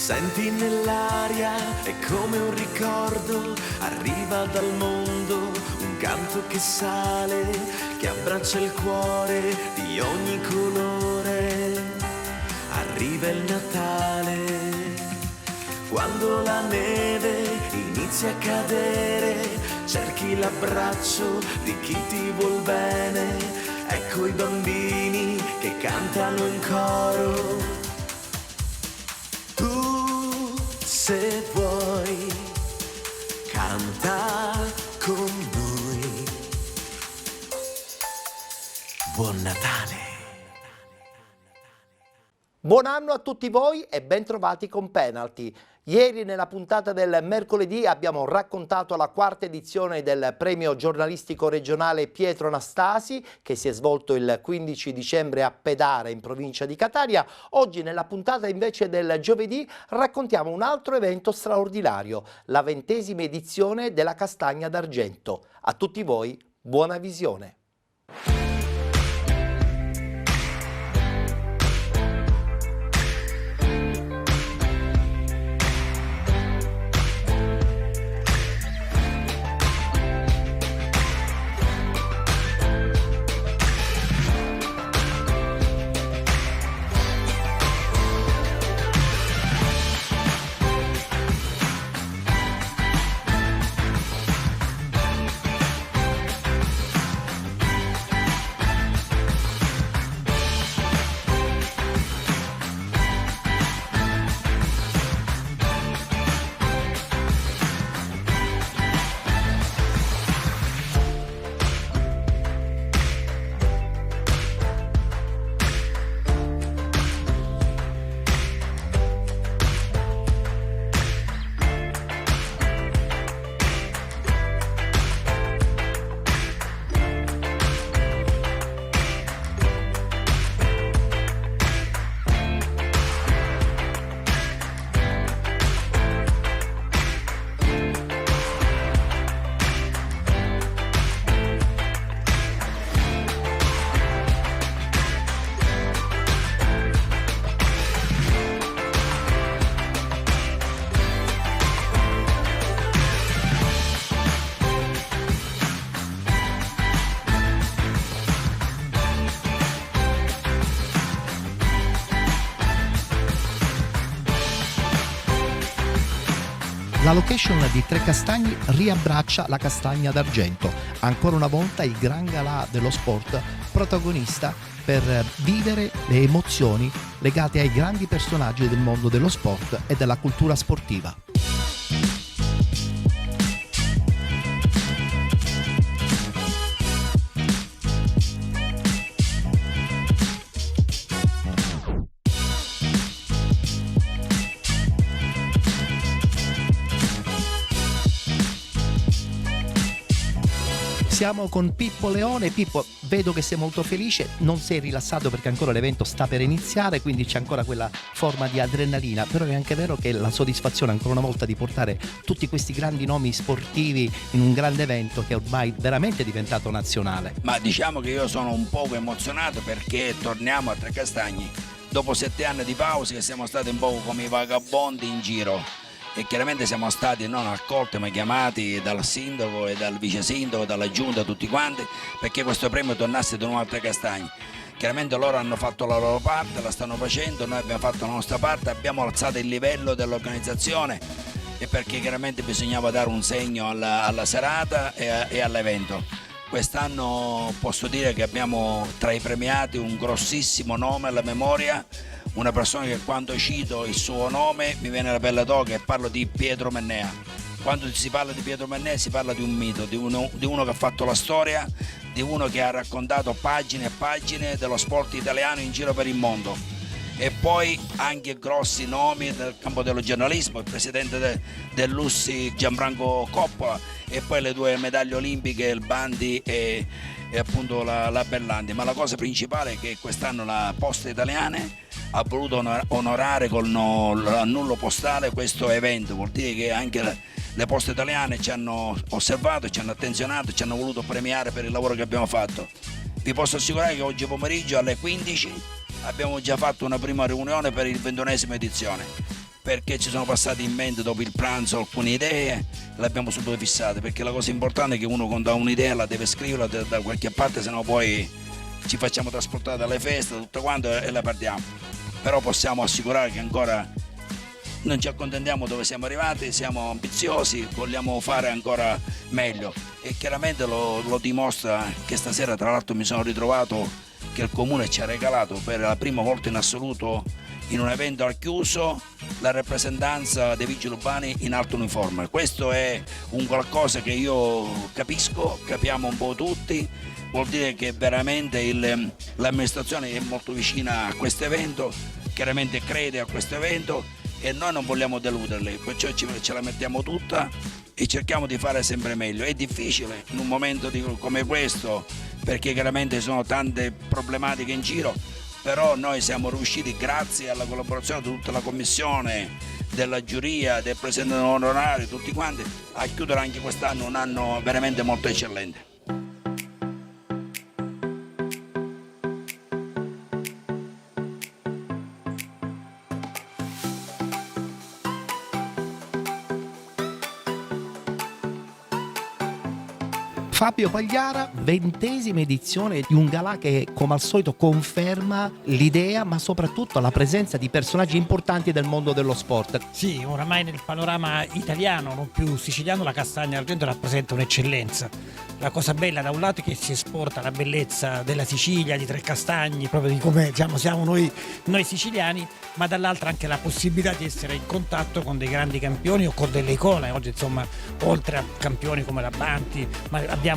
Senti nell'aria, è come un ricordo, arriva dal mondo un canto che sale, che abbraccia il cuore di ogni colore. Arriva il Natale, quando la neve inizia a cadere, cerchi l'abbraccio di chi ti vuol bene. Ecco i bambini che cantano in coro. Tu, se vuoi, canta con noi. Buon Natale! Buon anno a tutti voi e ben trovati con Penalty. Ieri nella puntata del mercoledì abbiamo raccontato la quarta edizione del premio giornalistico regionale Pietro Anastasi che si è svolto il 15 dicembre a Pedara in provincia di Catania. Oggi nella puntata invece del giovedì raccontiamo un altro evento straordinario, la 20ª edizione della Castagna d'Argento. A tutti voi buona visione. La location di Trecastagni riabbraccia la Castagna d'Argento, ancora una volta il gran galà dello sport protagonista per vivere le emozioni legate ai grandi personaggi del mondo dello sport e della cultura sportiva. Siamo con Pippo Leone. Pippo, vedo che sei molto felice, non sei rilassato perché ancora l'evento sta per iniziare, quindi c'è ancora quella forma di adrenalina, però è anche vero che la soddisfazione ancora una volta di portare tutti questi grandi nomi sportivi in un grande evento che ormai veramente è diventato nazionale. Ma diciamo che io sono un poco emozionato perché torniamo a Trecastagni dopo 7 anni di pausa, che siamo stati un po' come i vagabondi in giro. E chiaramente siamo stati non accolti ma chiamati dal sindaco e dal vice sindaco, dalla giunta, tutti quanti, perché questo premio tornasse di nuovo a Trecastagni. Chiaramente loro hanno fatto la loro parte, la stanno facendo, noi abbiamo fatto la nostra parte, abbiamo alzato il livello dell'organizzazione e perché chiaramente bisognava dare un segno alla serata e all'evento. Quest'anno posso dire che abbiamo tra i premiati un grossissimo nome alla memoria, una persona che quando cito il suo nome mi viene la pelle d'oca e parlo di Pietro Mennea. Quando si parla di Pietro Mennea si parla di un mito, di uno che ha fatto la storia, di uno che ha raccontato pagine e pagine dello sport italiano in giro per il mondo. E poi anche grossi nomi del campo dello giornalismo, il presidente dell'Ussi Gianfranco Coppola e poi le 2 medaglie olimpiche, il Bandi e appunto la Berlandi. Ma la cosa principale è che quest'anno la Poste Italiane ha voluto onorare con l'annullo postale questo evento, vuol dire che anche le Poste Italiane ci hanno osservato, ci hanno attenzionato, ci hanno voluto premiare per il lavoro che abbiamo fatto. Vi posso assicurare che oggi pomeriggio alle 15 abbiamo già fatto una prima riunione per il 21esima edizione. perché ci sono passate in mente dopo il pranzo alcune idee, le abbiamo subito fissate, perché la cosa importante è che uno quando ha un'idea la deve scriverla da qualche parte, sennò poi ci facciamo trasportare dalle feste, tutto quanto e la perdiamo. Però possiamo assicurare che ancora non ci accontentiamo dove siamo arrivati, siamo ambiziosi, vogliamo fare ancora meglio e chiaramente lo dimostra che stasera tra l'altro mi sono ritrovato che il Comune ci ha regalato per la prima volta in assoluto in un evento al chiuso la rappresentanza dei vigili urbani in alto uniforme. Questo è un qualcosa che io capiamo un po' tutti, vuol dire che veramente l'amministrazione è molto vicina a questo evento, chiaramente crede a questo evento e noi non vogliamo deluderli, perciò ce la mettiamo tutta e cerchiamo di fare sempre meglio. È difficile in un momento come questo perché chiaramente ci sono tante problematiche in giro, però noi siamo riusciti grazie alla collaborazione di tutta la commissione, della giuria, del presidente onorario, tutti quanti, a chiudere anche quest'anno un anno veramente molto eccellente. Fabio Pagliara, 20ª edizione di un galà che come al solito conferma l'idea ma soprattutto la presenza di personaggi importanti del mondo dello sport. Sì, oramai nel panorama italiano, non più siciliano, la castagna d'argento rappresenta un'eccellenza. La cosa bella da un lato è che si esporta la bellezza della Sicilia, di Trecastagni, proprio di come siamo noi siciliani, ma dall'altra anche la possibilità di essere in contatto con dei grandi campioni o con delle icone. Oggi insomma, oltre a campioni come la Banti, ma abbiamo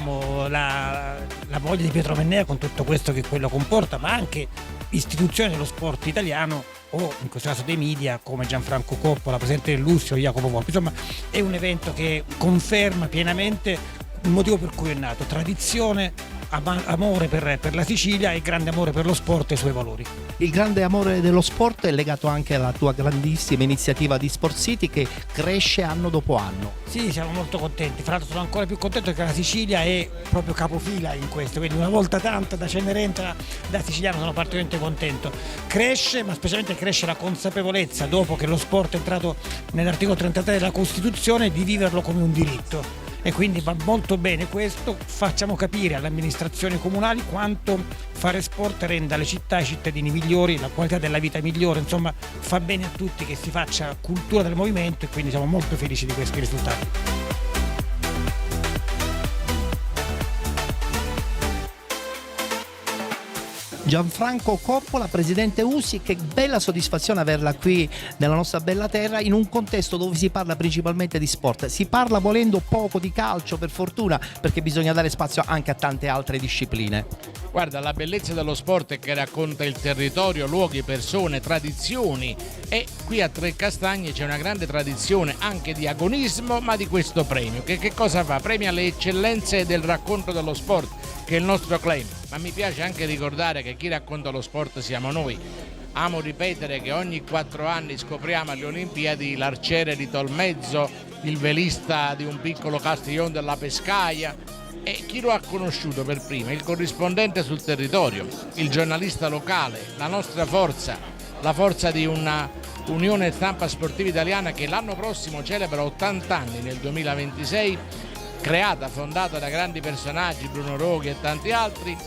la voglia di Pietro Mennea con tutto questo che quello comporta, ma anche istituzioni dello sport italiano o in questo caso dei media come Gianfranco Coppola, presidente del Lussio, Jacopo Volpi. Insomma è un evento che conferma pienamente il motivo per cui è nato: tradizione, amore per la Sicilia e grande amore per lo sport e i suoi valori. Il grande amore dello sport è legato anche alla tua grandissima iniziativa di Sport City che cresce anno dopo anno. Sì, siamo molto contenti, fra l'altro sono ancora più contento che la Sicilia è proprio capofila in questo, quindi una volta tanto da Cenerentola, da siciliano sono particolarmente contento. Cresce, ma specialmente cresce la consapevolezza, dopo che lo sport è entrato nell'articolo 33 della Costituzione, di viverlo come un diritto. E quindi va molto bene questo, facciamo capire alle amministrazioni comunali quanto fare sport renda le città e i cittadini migliori, la qualità della vita migliore, insomma fa bene a tutti che si faccia cultura del movimento e quindi siamo molto felici di questi risultati. Gianfranco Coppola, presidente USI, che bella soddisfazione averla qui nella nostra bella terra in un contesto dove si parla principalmente di sport. Si parla volendo poco di calcio, per fortuna, perché bisogna dare spazio anche a tante altre discipline. Guarda, la bellezza dello sport è che racconta il territorio, luoghi, persone, tradizioni, e qui a Trecastagni c'è una grande tradizione anche di agonismo, ma di questo premio che cosa fa? Premia le eccellenze del racconto dello sport, che è il nostro claim. Ma mi piace anche ricordare che chi racconta lo sport siamo noi. Amo ripetere che ogni 4 anni scopriamo alle Olimpiadi l'arciere di Tolmezzo, il velista di un piccolo Castiglione della Pescaia, e chi lo ha conosciuto per prima? Il corrispondente sul territorio, il giornalista locale, la nostra forza, la forza di una Unione Stampa Sportiva Italiana che l'anno prossimo celebra 80 anni nel 2026, creata, fondata da grandi personaggi, Bruno Roghi e tanti altri,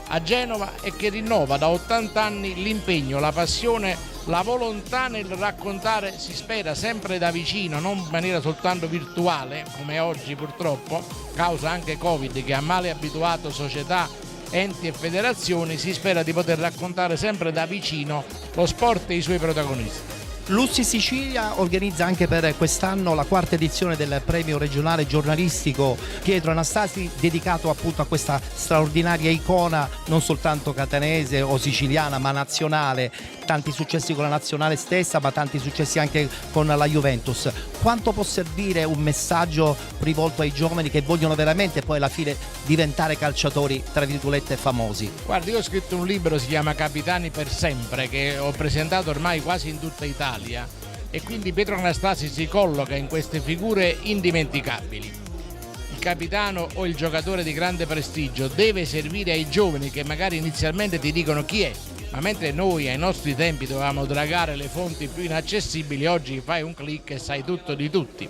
a Genova, e che rinnova da 80 anni l'impegno, la passione, la volontà nel raccontare, si spera sempre da vicino, non in maniera soltanto virtuale come oggi purtroppo, causa anche Covid che ha male abituato società, enti e federazioni. Si spera di poter raccontare sempre da vicino lo sport e i suoi protagonisti. L'USI Sicilia organizza anche per quest'anno la 4ª edizione del premio regionale giornalistico Pietro Anastasi, dedicato appunto a questa straordinaria icona non soltanto catanese o siciliana ma nazionale, tanti successi con la nazionale stessa ma tanti successi anche con la Juventus. Quanto può servire un messaggio rivolto ai giovani che vogliono veramente poi alla fine diventare calciatori tra virgolette famosi? Guarda, io ho scritto un libro, si chiama Capitani per sempre, che ho presentato ormai quasi in tutta Italia, e quindi Pietro Anastasi si colloca in queste figure indimenticabili. Il capitano o il giocatore di grande prestigio deve servire ai giovani che magari inizialmente ti dicono chi è, Ma mentre noi ai nostri tempi dovevamo dragare le fonti più inaccessibili, oggi fai un click e sai tutto di tutti.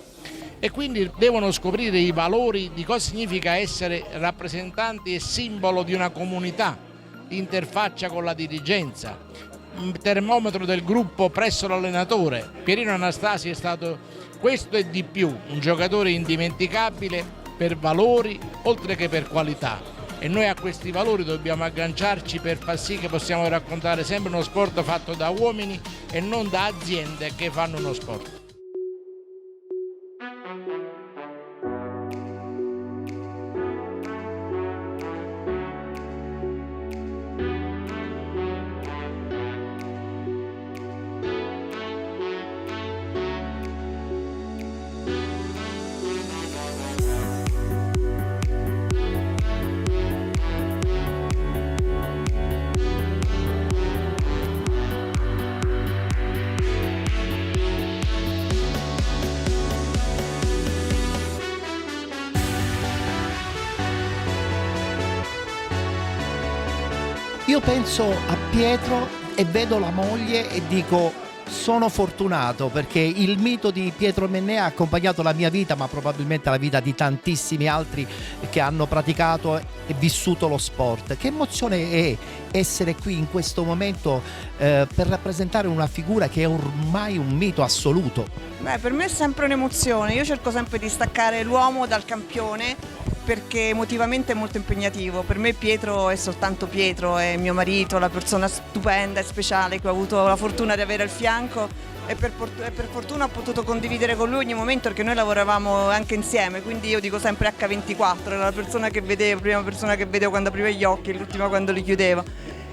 E quindi devono scoprire i valori di cosa significa essere rappresentanti e simbolo di una comunità, interfaccia con la dirigenza, termometro del gruppo presso l'allenatore. Pierino Anastasi è stato questo e di più, un giocatore indimenticabile per valori oltre che per qualità. E noi a questi valori dobbiamo agganciarci per far sì che possiamo raccontare sempre uno sport fatto da uomini e non da aziende che fanno uno sport. Io penso a Pietro e vedo la moglie e dico: sono fortunato, perché il mito di Pietro Mennea ha accompagnato la mia vita, ma probabilmente la vita di tantissimi altri che hanno praticato e vissuto lo sport. Che emozione è essere qui in questo momento per rappresentare una figura che è ormai un mito assoluto? Beh, per me è sempre un'emozione. Io cerco sempre di staccare l'uomo dal campione, perché emotivamente è molto impegnativo. Per me Pietro è soltanto Pietro, è mio marito, la persona stupenda e speciale che ho avuto la fortuna di avere al fianco, e per fortuna ho potuto condividere con lui ogni momento, perché noi lavoravamo anche insieme, quindi io dico sempre H24, era la persona che vedevo, prima persona che vedevo quando aprivo gli occhi e l'ultima quando li chiudevo.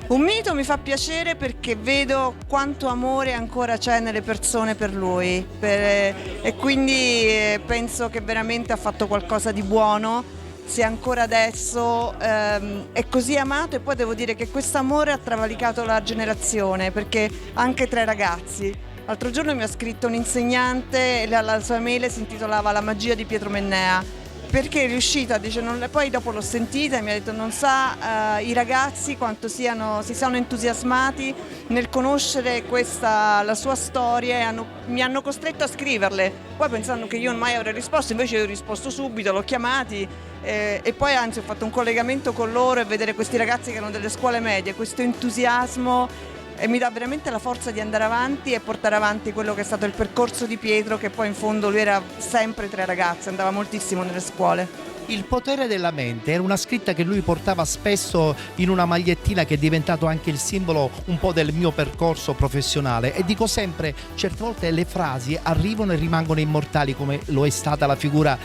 Un mito mi fa piacere perché vedo quanto amore ancora c'è nelle persone per lui, e quindi penso che veramente ha fatto qualcosa di buono, se ancora adesso è così amato. E poi devo dire che questo amore ha travalicato la generazione, perché anche tra i ragazzi. L'altro giorno mi ha scritto un insegnante, la sua mail si intitolava La magia di Pietro Mennea, perché è riuscita, dice, poi dopo l'ho sentita e mi ha detto: non sa i ragazzi quanto si sono entusiasmati nel conoscere la sua storia, e mi hanno costretto a scriverle, poi pensando che io mai avrei risposto, invece io ho risposto subito, l'ho chiamati e poi anzi ho fatto un collegamento con loro, e vedere questi ragazzi che erano delle scuole medie, questo entusiasmo, e mi dà veramente la forza di andare avanti e portare avanti quello che è stato il percorso di Pietro, che poi in fondo lui era sempre tra i ragazzi, andava moltissimo nelle scuole. Il potere della mente era una scritta che lui portava spesso in una magliettina, che è diventato anche il simbolo un po' del mio percorso professionale, e dico sempre, certe volte le frasi arrivano e rimangono immortali, come lo è stata la figura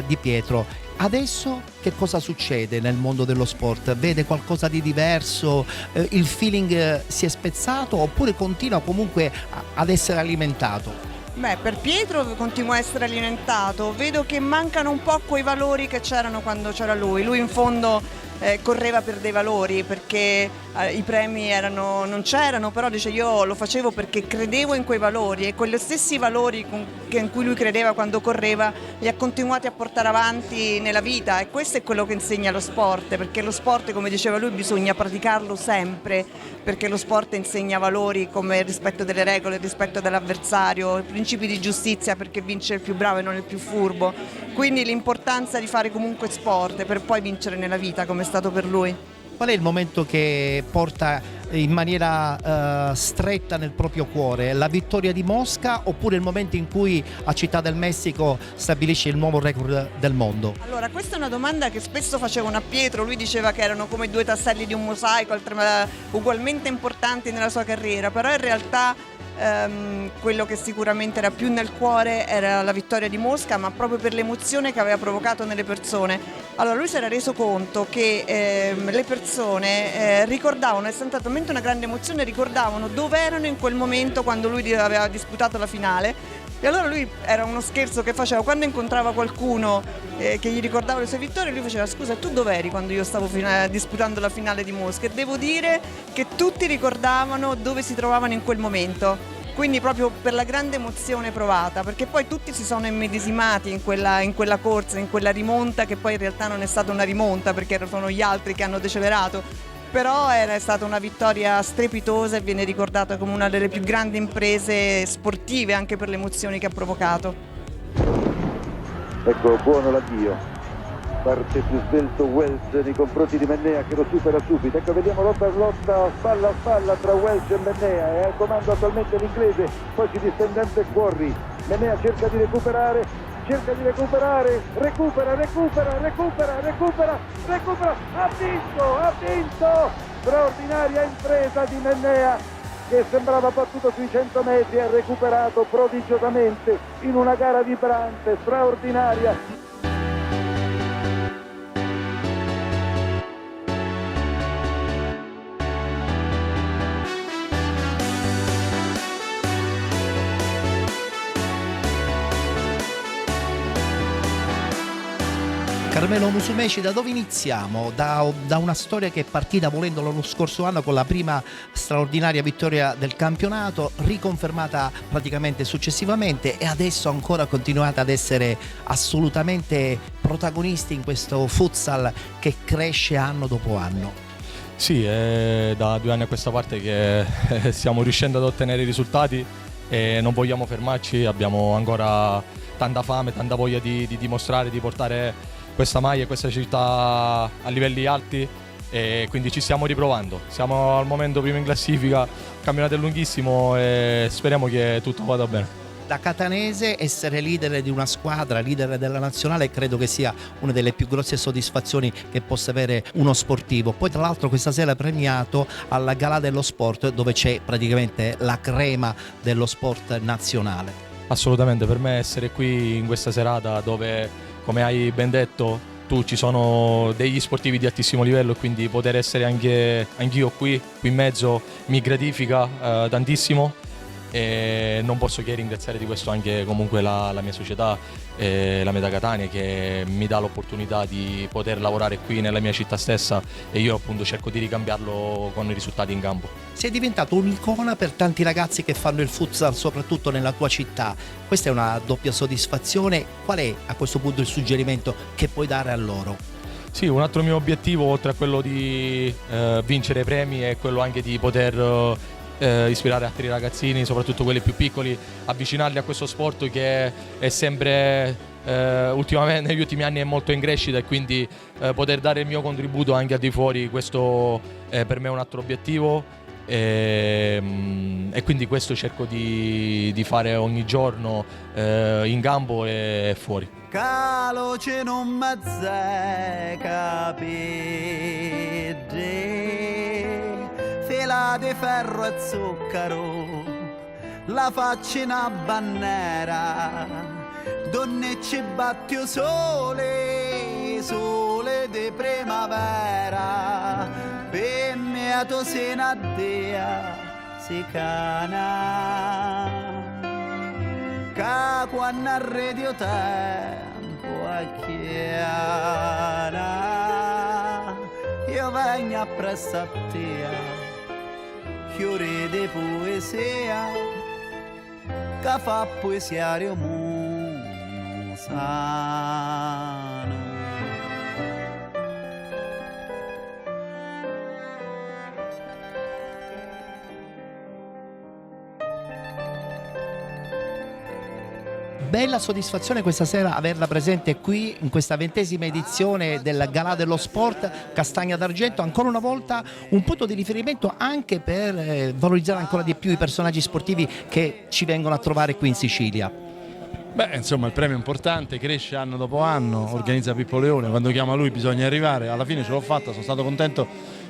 di Pietro. Adesso che cosa succede nel mondo dello sport? Vede qualcosa di diverso? Il feeling si è spezzato oppure continua comunque ad essere alimentato? Beh, per Pietro continua a essere alimentato, vedo che mancano un po' quei valori che c'erano quando c'era lui. Lui in fondo correva per dei valori, perché i premi non c'erano, però dice: io lo facevo perché credevo in quei valori, e quegli stessi valori in cui lui credeva quando correva li ha continuati a portare avanti nella vita, e questo è quello che insegna lo sport, perché lo sport, come diceva lui, bisogna praticarlo sempre, perché lo sport insegna valori come il rispetto delle regole, il rispetto dell'avversario, i principi di giustizia, perché vince il più bravo e non il più furbo, quindi l'importanza di fare comunque sport per poi vincere nella vita, come è stato per lui. Qual è il momento che porta in maniera stretta nel proprio cuore? La vittoria di Mosca, oppure il momento in cui a Città del Messico stabilisce il nuovo record del mondo? Allora, questa è una domanda che spesso facevano a Pietro. Lui diceva che erano come due tasselli di un mosaico, ugualmente importanti nella sua carriera, però in realtà quello che sicuramente era più nel cuore era la vittoria di Mosca, ma proprio per l'emozione che aveva provocato nelle persone. Allora, lui si era reso conto che le persone ricordavano, è stata talmente una grande emozione, ricordavano dove erano in quel momento quando lui aveva disputato la finale. E allora lui, era uno scherzo che faceva, quando incontrava qualcuno che gli ricordava le sue vittorie, lui faceva: scusa, tu dov'eri quando io stavo disputando la finale di Mosca? E devo dire che tutti ricordavano dove si trovavano in quel momento, quindi proprio per la grande emozione provata, perché poi tutti si sono immedesimati in quella corsa, in quella rimonta, che poi in realtà non è stata una rimonta, perché sono gli altri che hanno decelerato. però è stata una vittoria strepitosa e viene ricordata come una delle più grandi imprese sportive anche per le emozioni che ha provocato. Ecco, buono l'avvio, parte più svelto Welch nei confronti di Mennea che lo supera subito. Ecco, vediamo lotta spalla a spalla tra Welch e Mennea, è al comando attualmente l'inglese, poi si distende anche Quarry. Mennea cerca di recuperare, recupera, ha vinto, straordinaria impresa di Mennea che sembrava battuto sui 100 metri, ha recuperato prodigiosamente in una gara vibrante, straordinaria. Carmelo Musumeci, da dove iniziamo? Da una storia che è partita volendolo lo scorso anno con la prima straordinaria vittoria del campionato, riconfermata praticamente successivamente e adesso ancora continuate ad essere assolutamente protagonisti in questo futsal che cresce anno dopo anno. Sì, è da 2 anni a questa parte che stiamo riuscendo ad ottenere i risultati e non vogliamo fermarci, abbiamo ancora tanta fame, tanta voglia di dimostrare, di portare questa maglia e questa città a livelli alti e quindi ci stiamo riprovando. Siamo al momento primo in classifica, il campionato è lunghissimo e speriamo che tutto vada bene. Da catanese essere leader di una squadra, leader della nazionale, credo che sia una delle più grosse soddisfazioni che possa avere uno sportivo. Poi tra l'altro questa sera premiato alla Gala dello Sport dove c'è praticamente la crema dello sport nazionale. Assolutamente, per me essere qui in questa serata dove, come hai ben detto tu, ci sono degli sportivi di altissimo livello e quindi poter essere anch'io qui in mezzo mi gratifica tantissimo e non posso che ringraziare di questo anche comunque la mia società, la Meta Catania, che mi dà l'opportunità di poter lavorare qui nella mia città stessa e io appunto cerco di ricambiarlo con i risultati in campo. Sei diventato un'icona per tanti ragazzi che fanno il futsal soprattutto nella tua città, questa è una doppia soddisfazione. Qual è a questo punto il suggerimento che puoi dare a loro? Sì, un altro mio obiettivo oltre a quello di vincere premi è quello anche di poter ispirare altri ragazzini, soprattutto quelli più piccoli, avvicinarli a questo sport che è sempre ultimamente negli ultimi anni è molto in crescita e quindi poter dare il mio contributo anche al di fuori, questo è per me un altro obiettivo e quindi questo cerco di fare ogni giorno in campo e fuori. Caloce non mazze fila di ferro e zucchero, la faccia in a bandiera, donne ci battio sole di primavera, per me a tu se ne addea si cana, che quando arredio tempo a chiara, io vengo appresso a te. Fiore di poesia che fa poesiario musano. Bella soddisfazione questa sera averla presente qui in questa 20ª edizione del Galà dello Sport Castagna d'Argento, ancora una volta un punto di riferimento anche per valorizzare ancora di più i personaggi sportivi che ci vengono a trovare qui in Sicilia. Beh, insomma, il premio è importante, cresce anno dopo anno, organizza Pippo Leone, quando chiama lui bisogna arrivare, alla fine ce l'ho fatta, sono stato contento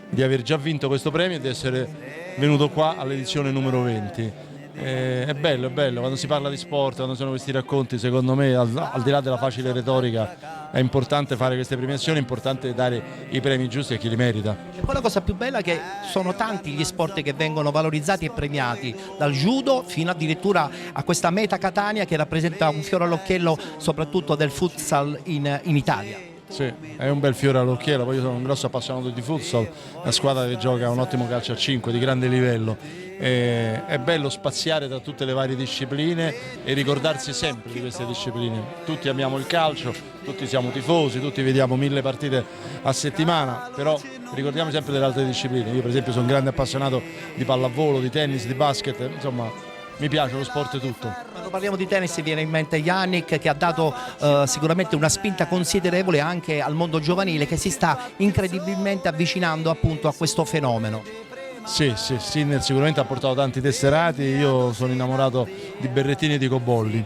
di aver già vinto questo premio e di essere venuto qua all'edizione numero 20. È bello, quando si parla di sport, quando sono questi racconti, secondo me al di là della facile retorica è importante fare queste premiazioni, è importante dare i premi giusti a chi li merita. E poi la cosa più bella è che sono tanti gli sport che vengono valorizzati e premiati, dal judo fino addirittura a questa Meta Catania che rappresenta un fiore all'occhiello soprattutto del futsal in Italia. Sì, è un bel fiore all'occhiello, poi io sono un grosso appassionato di futsal, una squadra che gioca un ottimo calcio a 5 di grande livello. È bello spaziare tra tutte le varie discipline e ricordarsi sempre di queste discipline. Tutti amiamo il calcio, tutti siamo tifosi, tutti vediamo 1000 partite a settimana, però ricordiamo sempre delle altre discipline. Io per esempio sono un grande appassionato di pallavolo, di tennis, di basket, insomma mi piace lo sport tutto. Quando parliamo di tennis viene in mente Yannick, che ha dato sicuramente una spinta considerevole anche al mondo giovanile, che si sta incredibilmente avvicinando appunto a questo fenomeno. Sì, Sinner sicuramente ha portato tanti tesserati, io sono innamorato di Berrettini e di Cobolli,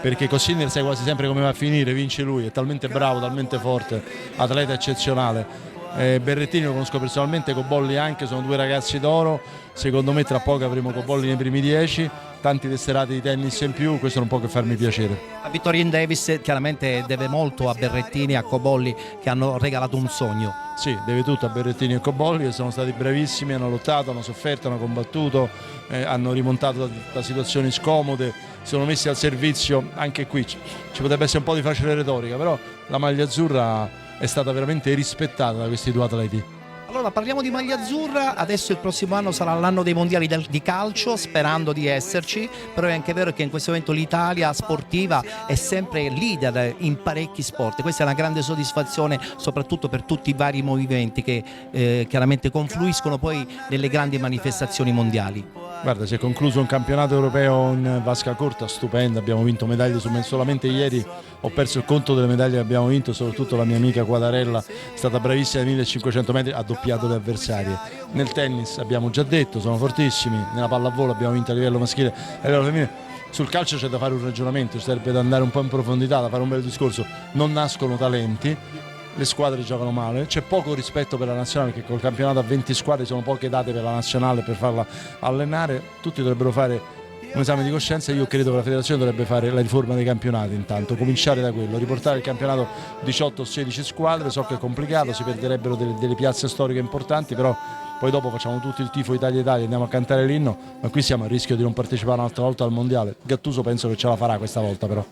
perché con Sinner sai quasi sempre come va a finire, vince lui, è talmente bravo, talmente forte, atleta eccezionale. Berrettini lo conosco personalmente, Cobolli anche, sono due ragazzi d'oro, secondo me tra poco avremo Cobolli nei primi 10, tanti tesserati di tennis in più, questo non può che farmi piacere. La vittoria in Davis chiaramente deve molto a Berrettini e a Cobolli, che hanno regalato un sogno. Sì, deve tutto a Berrettini e Cobolli, che sono stati bravissimi, hanno lottato, hanno sofferto, hanno combattuto, hanno rimontato da situazioni scomode, si sono messi al servizio. Anche qui ci potrebbe essere un po' di facile retorica, però la maglia azzurra è stata veramente rispettata da questi due atleti. Allora parliamo di maglia azzurra, adesso il prossimo anno sarà l'anno dei mondiali di calcio, sperando di esserci, però è anche vero che in questo momento l'Italia sportiva è sempre leader in parecchi sport. Questa è una grande soddisfazione soprattutto per tutti i vari movimenti che chiaramente confluiscono poi nelle grandi manifestazioni mondiali. Guarda, si è concluso un campionato europeo in vasca corta stupendo, abbiamo vinto medaglie solamente ieri ho perso il conto delle medaglie che abbiamo vinto, soprattutto la mia amica Quadarella è stata bravissima ai 1500 metri, ha doppiato le avversarie. Nel tennis abbiamo già detto, sono fortissimi, nella pallavolo abbiamo vinto a livello maschile e a livello femminile. Sul calcio c'è da fare un ragionamento, ci serve da andare un po' in profondità, da fare un bel discorso, non nascono talenti, le squadre giocano male, c'è poco rispetto per la nazionale, che col campionato a 20 squadre sono poche date per la nazionale per farla allenare, tutti dovrebbero fare un esame di coscienza. Io credo che la federazione dovrebbe fare la riforma dei campionati, intanto cominciare da quello, riportare il campionato 18 o 16 squadre, so che è complicato, si perderebbero delle piazze storiche importanti, però poi dopo facciamo tutto il tifo Italia, andiamo a cantare l'inno, ma qui siamo a rischio di non partecipare un'altra volta al mondiale. Gattuso penso che ce la farà questa volta però.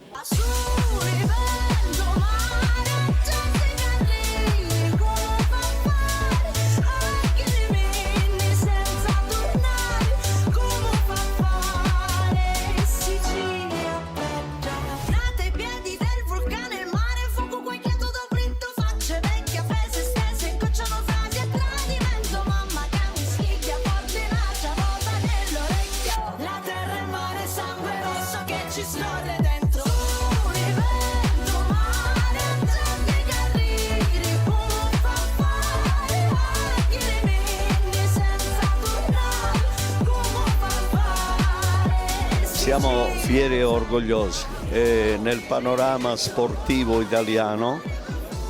Siamo fieri e orgogliosi e nel panorama sportivo italiano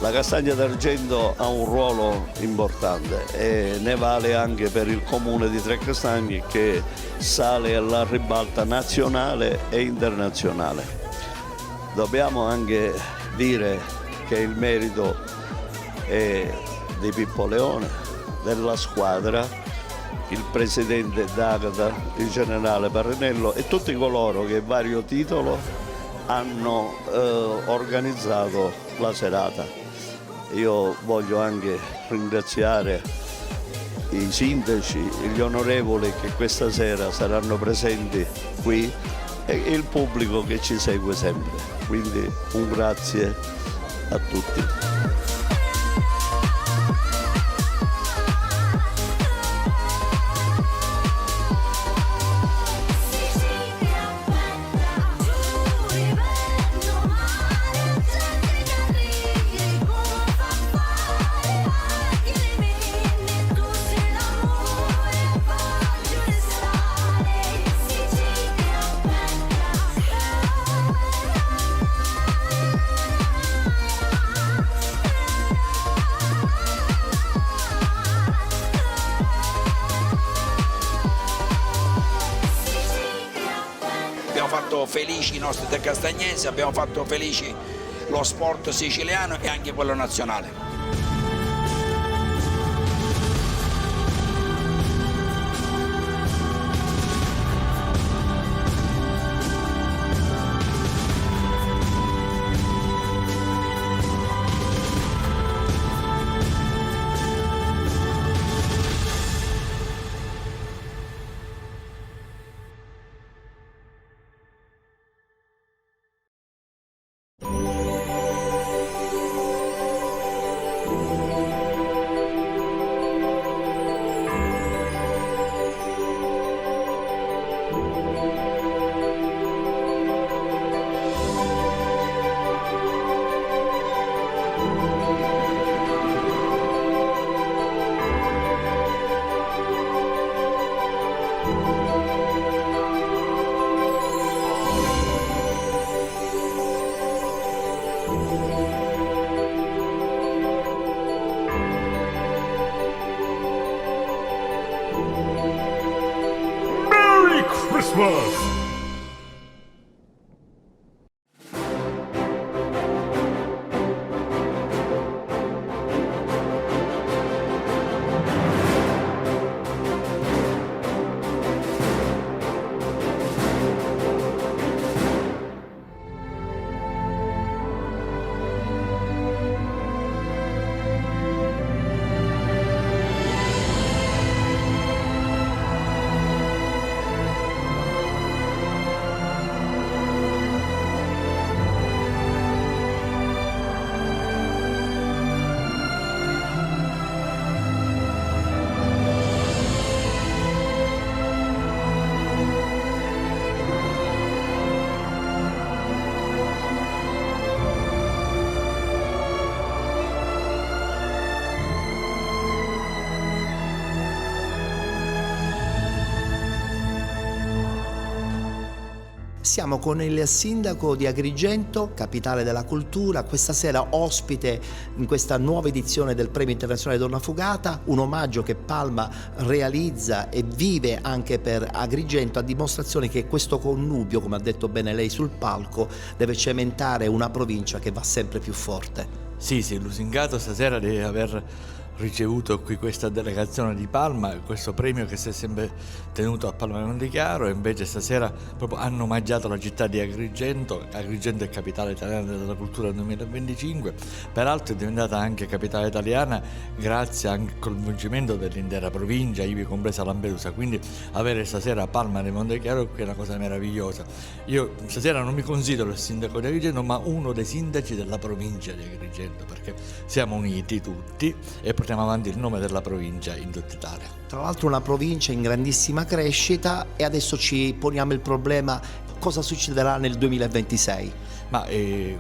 la Castagna d'Argento ha un ruolo importante e ne vale anche per il comune di Trecastagni, che sale alla ribalta nazionale e internazionale. Dobbiamo anche dire che il merito è di Pippo Leone, della squadra, il presidente D'Agata, il generale Parinello e tutti coloro che a vario titolo hanno organizzato la serata. Io voglio anche ringraziare i sindaci, gli onorevoli che questa sera saranno presenti qui e il pubblico che ci segue sempre. Quindi un grazie a tutti. Felici i nostri treccastagnesi, abbiamo fatto felici lo sport siciliano e anche quello nazionale. Siamo con il sindaco di Agrigento, capitale della cultura, questa sera ospite in questa nuova edizione del Premio Internazionale Donna Fugata, un omaggio che Palma realizza e vive anche per Agrigento, a dimostrazione che questo connubio, come ha detto bene lei sul palco, deve cementare una provincia che va sempre più forte. Sì, lusingato stasera di aver ricevuto qui questa delegazione di Palma, questo premio che si è sempre tenuto a Palma Montechiaro, e invece stasera proprio hanno omaggiato la città di Agrigento. Agrigento è capitale italiana della cultura 2025, peraltro è diventata anche capitale italiana grazie anche al coinvolgimento dell'intera provincia, ivi compresa Lampedusa, quindi avere stasera Palma di Montechiaro qui è una cosa meravigliosa. Io stasera non mi considero il sindaco di Agrigento, ma uno dei sindaci della provincia di Agrigento, perché siamo uniti tutti e portiamo avanti il nome della provincia in tutta Italia. Tra l'altro una provincia in grandissima crescita, e adesso ci poniamo il problema: cosa succederà nel 2026? Ma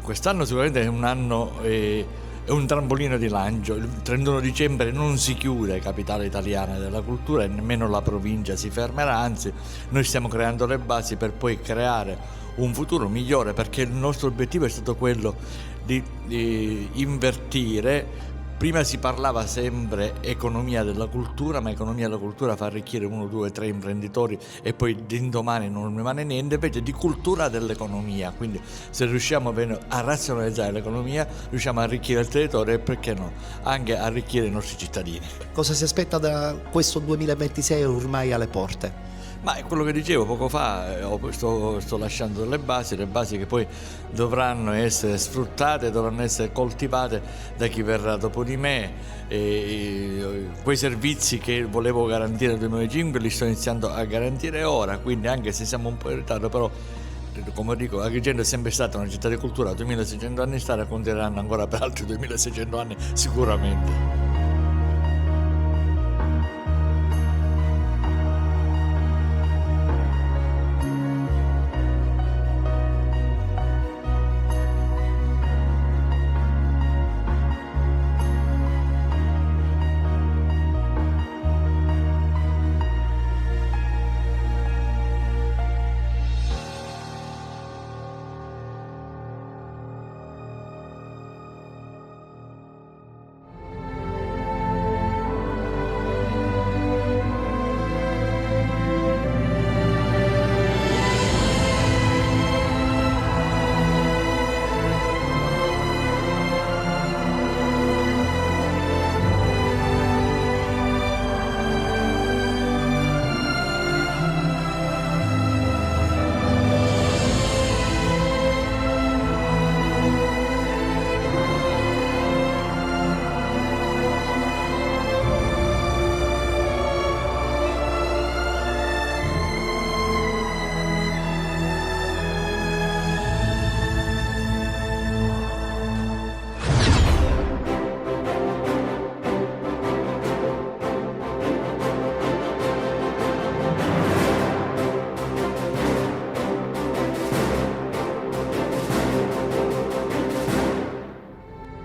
quest'anno sicuramente è un anno, è un trampolino di lancio. Il 31 dicembre non si chiude capitale italiana della cultura e nemmeno la provincia si fermerà, anzi noi stiamo creando le basi per poi creare un futuro migliore, perché il nostro obiettivo è stato quello di invertire. Prima si parlava sempre economia della cultura, ma economia della cultura fa arricchire 1, 2, 3 imprenditori e poi d'indomani non rimane niente, invece di cultura dell'economia. Quindi se riusciamo a razionalizzare l'economia, riusciamo a arricchire il territorio e, perché no, anche a arricchire i nostri cittadini. Cosa si aspetta da questo 2026 ormai alle porte? Ma è quello che dicevo poco fa, sto lasciando delle basi, le basi che poi dovranno essere sfruttate, dovranno essere coltivate da chi verrà dopo di me. Quei servizi che volevo garantire nel 2005 li sto iniziando a garantire ora, quindi anche se siamo un po' in ritardo, però come dico, Agrigento è sempre stata una città di cultura, 2600 anni sta, e continueranno ancora per altri 2600 anni sicuramente.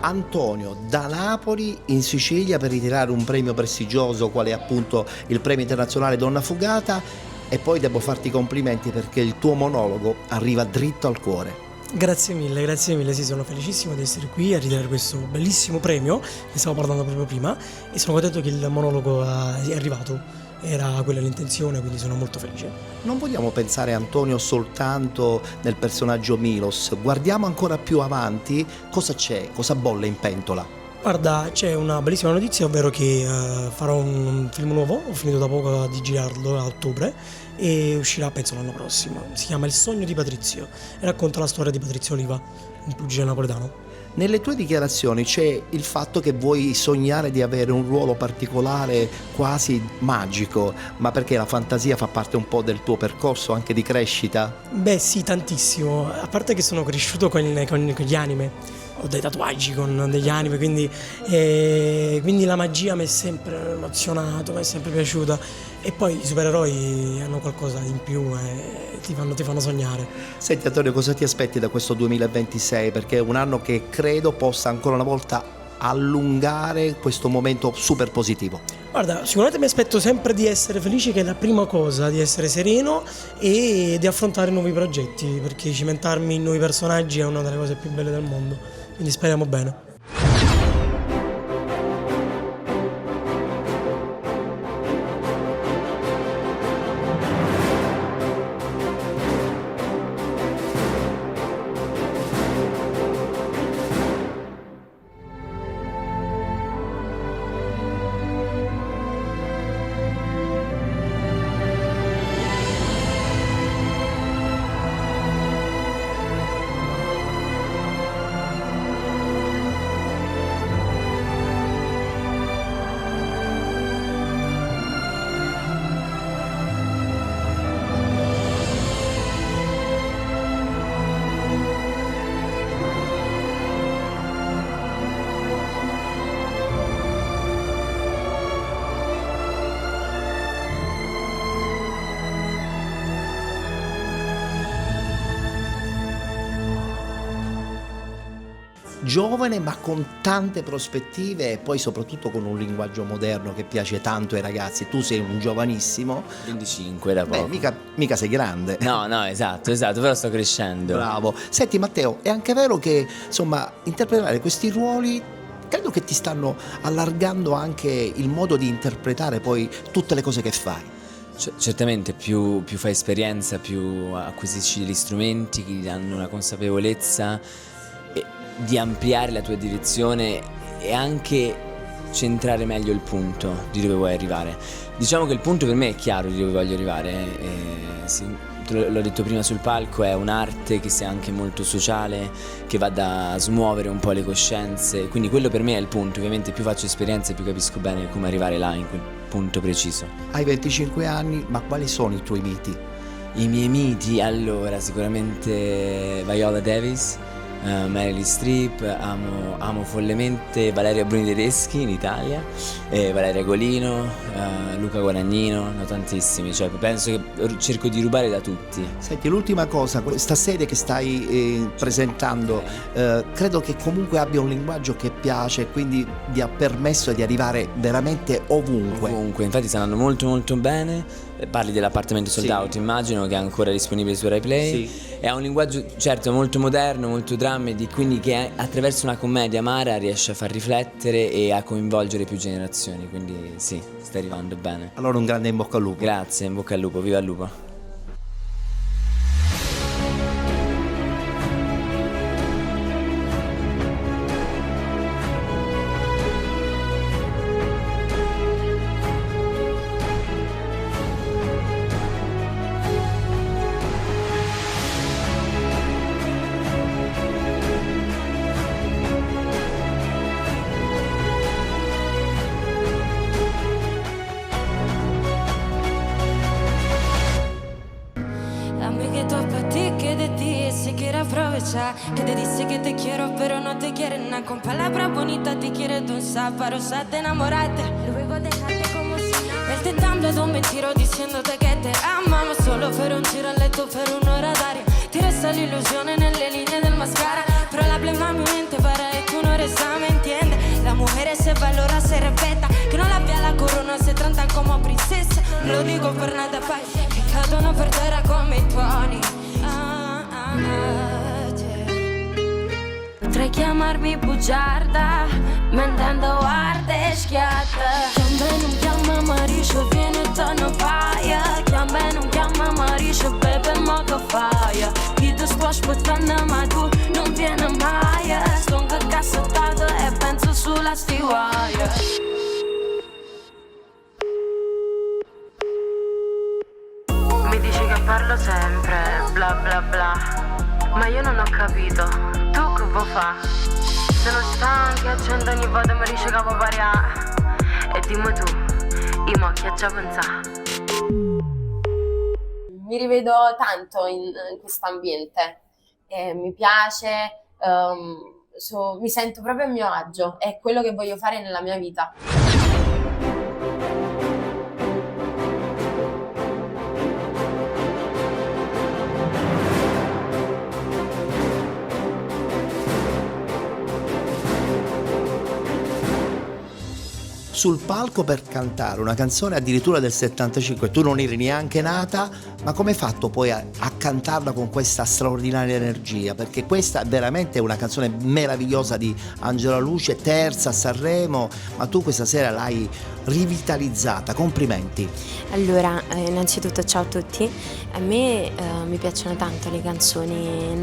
Antonio da Napoli in Sicilia per ritirare un premio prestigioso quale è appunto il Premio Internazionale Donna Fugata, e poi devo farti i complimenti perché il tuo monologo arriva dritto al cuore. Grazie mille, sì, sono felicissimo di essere qui a ritirare questo bellissimo premio, ne stavo parlando proprio prima, e sono contento che il monologo è arrivato. Era quella l'intenzione, quindi sono molto felice. Non vogliamo pensare, Antonio, soltanto nel personaggio Milos, guardiamo ancora più avanti. Cosa c'è? Cosa bolle in pentola? Guarda, c'è una bellissima notizia, ovvero che farò un film nuovo, ho finito da poco di girarlo a ottobre e uscirà penso l'anno prossimo. Si chiama Il sogno di Patrizio e racconta la storia di Patrizio Oliva, un pugile napoletano. Nelle tue dichiarazioni c'è il fatto che vuoi sognare di avere un ruolo particolare, quasi magico, ma perché la fantasia fa parte un po' del tuo percorso anche di crescita? Beh sì, tantissimo, a parte che sono cresciuto con gli anime, ho dei tatuaggi con degli anime, quindi la magia mi è sempre emozionato, mi è sempre piaciuta, e poi i supereroi hanno qualcosa in più e ti fanno sognare. Senti Antonio, cosa ti aspetti da questo 2026? Perché è un anno che credo possa ancora una volta allungare questo momento super positivo? Guarda, sicuramente mi aspetto sempre di essere felice, che è la prima cosa, di essere sereno e di affrontare nuovi progetti, perché cimentarmi in nuovi personaggi è una delle cose più belle del mondo, quindi speriamo bene. Giovane ma con tante prospettive e poi soprattutto con un linguaggio moderno che piace tanto ai ragazzi. Tu sei un giovanissimo. 25 da poco. Mica sei grande. No, esatto, però sto crescendo. Bravo. Senti Matteo, è anche vero che insomma interpretare questi ruoli credo che ti stanno allargando anche il modo di interpretare poi tutte le cose che fai. Certamente più fai esperienza, più acquisisci degli strumenti che ti danno una consapevolezza di ampliare la tua direzione e anche centrare meglio il punto di dove vuoi arrivare. Diciamo che il punto per me è chiaro di dove voglio arrivare, l'ho detto prima sul palco, è un'arte che sia anche molto sociale, che vada a smuovere un po' le coscienze, quindi quello per me è il punto. Ovviamente più faccio esperienze più capisco bene come arrivare là in quel punto preciso. Hai 25 anni, ma quali sono i tuoi miti? I miei miti? Allora, sicuramente Viola Davis, Meryl Streep, amo follemente Valeria Bruni Tedeschi in Italia, Valeria Golino, Luca Guadagnino, tantissimi, cioè penso che cerco di rubare da tutti. Senti, l'ultima cosa, questa serie che stai presentando, credo che comunque abbia un linguaggio che piace, quindi vi ha permesso di arrivare veramente ovunque. Ovunque, infatti sta andando molto molto bene. Parli dell'appartamento sold out, immagino, che è ancora disponibile su Rai Play. È un linguaggio certo molto moderno, molto dramedy, quindi che attraverso una commedia amara riesce a far riflettere e a coinvolgere più generazioni, quindi sì, sta arrivando bene. Allora un grande in bocca al lupo. Grazie, in bocca al lupo, viva il lupo. Que te dice que te quiero pero no te quiere nada. Con palabras bonitas te quiere endulzar para usarte, enamorarte, luego dejarte como si nada. Él te está hablando un mentiro diciéndote que te amamos solo per un giro a letto, per un'ora d'aria. Ti resta l'illusione nelle linee del mascara, pero la blema mi mente para e tú no eres me entiende. La mujer se valora, se respeta, que no la vea la corona, se tratan como princesa. Lo dico per nada poi, che cadono per terra come i tuoni. Potrei chiamarmi bugiarda, mentendo arde e schiatta. Chiama non chiama Marisha, viene da una paia. Chiama non chiama Marisha, bebe ma che fai? Chi ti sto aspettando ma tu non vieni mai. Sto in cassettato e penso sulla stivaia. Mi dici che parlo sempre, bla bla bla, ma io non ho capito. Tu che vuoi fare? Sono stanchi, accendo ogni volta mi dice che vuoi variare. E dimmi tu, io mo che già pensato. Mi rivedo tanto in quest'ambiente, mi piace, mi sento proprio a mio agio, è quello che voglio fare nella mia vita. sul palco per cantare una canzone addirittura del 75, tu non eri neanche nata, ma come hai fatto poi a cantarla con questa straordinaria energia? Perché questa è veramente una canzone meravigliosa di Angela Luce, terza a Sanremo, ma tu questa sera l'hai rivitalizzata, complimenti. Allora, innanzitutto ciao a tutti, a me mi piacciono tanto le canzoni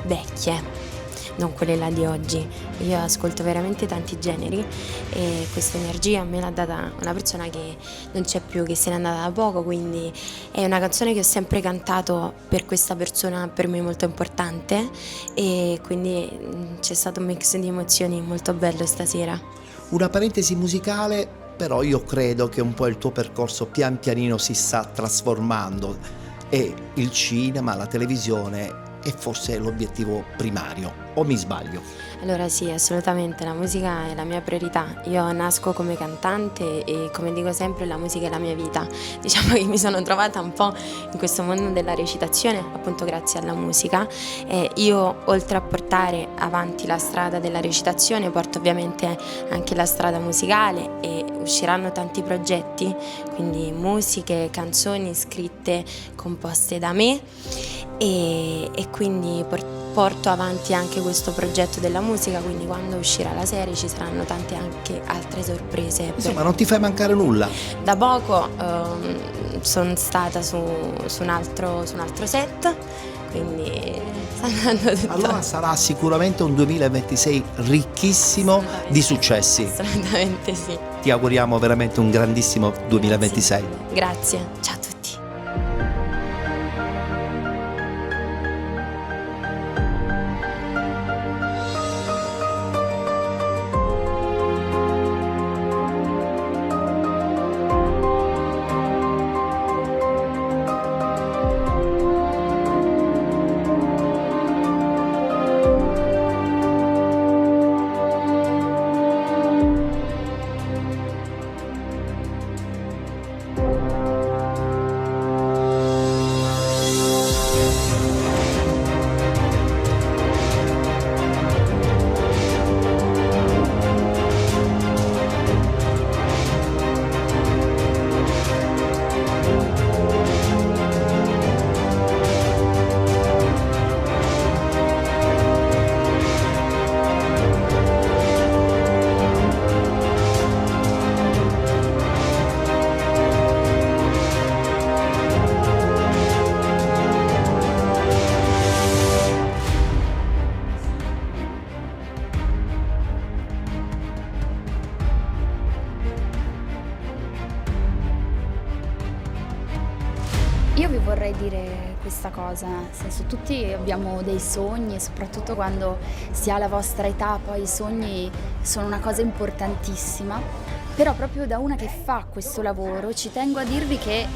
vecchie, non quelle là di oggi. Io ascolto veramente tanti generi e questa energia me l'ha data una persona che non c'è più, che se n'è andata da poco, quindi è una canzone che ho sempre cantato per questa persona per me molto importante e quindi c'è stato un mix di emozioni molto bello stasera. Una parentesi musicale, però io credo che un po' il tuo percorso pian pianino si sta trasformando e il cinema, la televisione è forse l'obiettivo primario, o mi sbaglio? Allora sì, assolutamente, la musica è la mia priorità. Io nasco come cantante e come dico sempre la musica è la mia vita. Diciamo che mi sono trovata un po' in questo mondo della recitazione appunto grazie alla musica. Io oltre a portare avanti la strada della recitazione porto ovviamente anche la strada musicale e usciranno tanti progetti, quindi musiche, canzoni scritte, composte da me e quindi porto avanti anche questo progetto della musica, quindi quando uscirà la serie ci saranno tante anche altre sorprese. Insomma, non ti fai mancare nulla? Da poco sono stata su un altro set, quindi sta andando tutto. Allora sarà sicuramente un 2026 ricchissimo di successi. Assolutamente sì. Ti auguriamo veramente un grandissimo 2026. Grazie, ciao a tutti. Io vi vorrei dire questa cosa, nel senso tutti abbiamo dei sogni e soprattutto quando si ha la vostra età poi i sogni sono una cosa importantissima, però proprio da una che fa questo lavoro ci tengo a dirvi che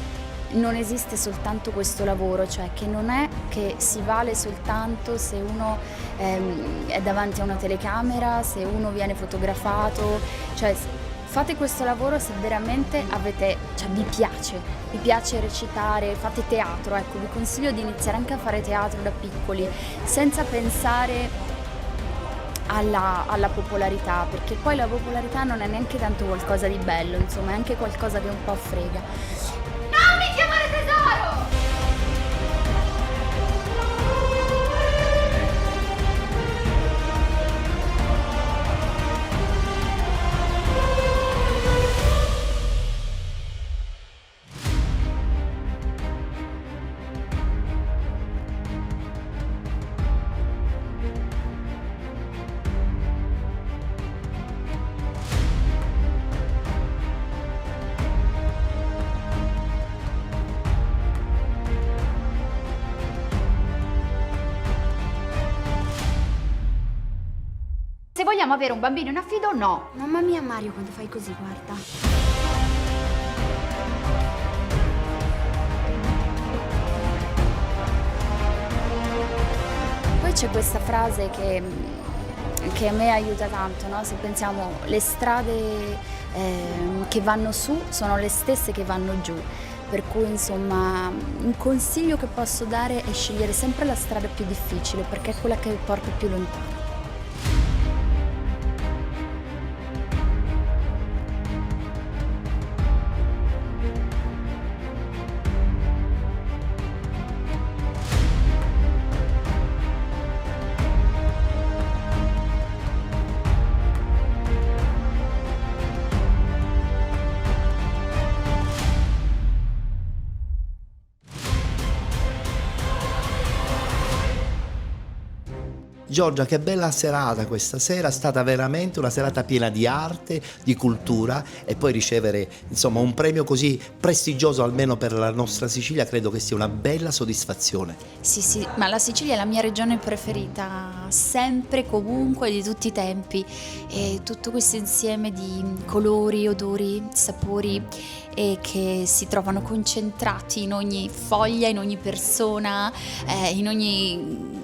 non esiste soltanto questo lavoro, cioè che non è che si vale soltanto se uno è davanti a una telecamera, se uno viene fotografato, cioè fate questo lavoro se veramente vi piace recitare, fate teatro, ecco, vi consiglio di iniziare anche a fare teatro da piccoli, senza pensare alla popolarità, perché poi la popolarità non è neanche tanto qualcosa di bello, insomma, è anche qualcosa che un po' frega. Non mi chiamare tesoro! Se vogliamo avere un bambino in affido, no. Mamma mia, Mario, quando fai così, guarda. Poi c'è questa frase che a me aiuta tanto, no? Se pensiamo, le strade che vanno su sono le stesse che vanno giù. Per cui, insomma, un consiglio che posso dare è scegliere sempre la strada più difficile, perché è quella che porta più lontano. Giorgia, che bella serata questa sera, è stata veramente una serata piena di arte, di cultura, e poi ricevere insomma un premio così prestigioso almeno per la nostra Sicilia credo che sia una bella soddisfazione. Sì, ma la Sicilia è la mia regione preferita, sempre, comunque, di tutti i tempi, e tutto questo insieme di colori, odori, sapori che si trovano concentrati in ogni foglia, in ogni persona, in ogni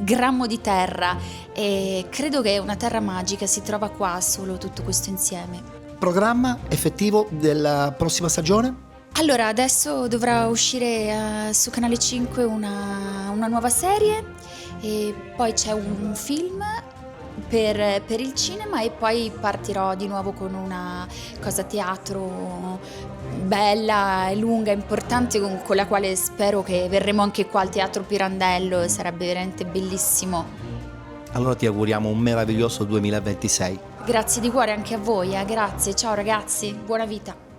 grammo di terra, e credo che è una terra magica, si trova qua solo tutto questo insieme. Programma effettivo della prossima stagione? Allora, adesso dovrà uscire su Canale 5 una nuova serie, e poi c'è un film per il cinema, e poi partirò di nuovo con una cosa teatro bella e lunga, importante, con la quale spero che verremo anche qua al Teatro Pirandello, sarebbe veramente bellissimo. Allora ti auguriamo un meraviglioso 2026. Grazie di cuore anche a voi, grazie, ciao ragazzi, buona vita.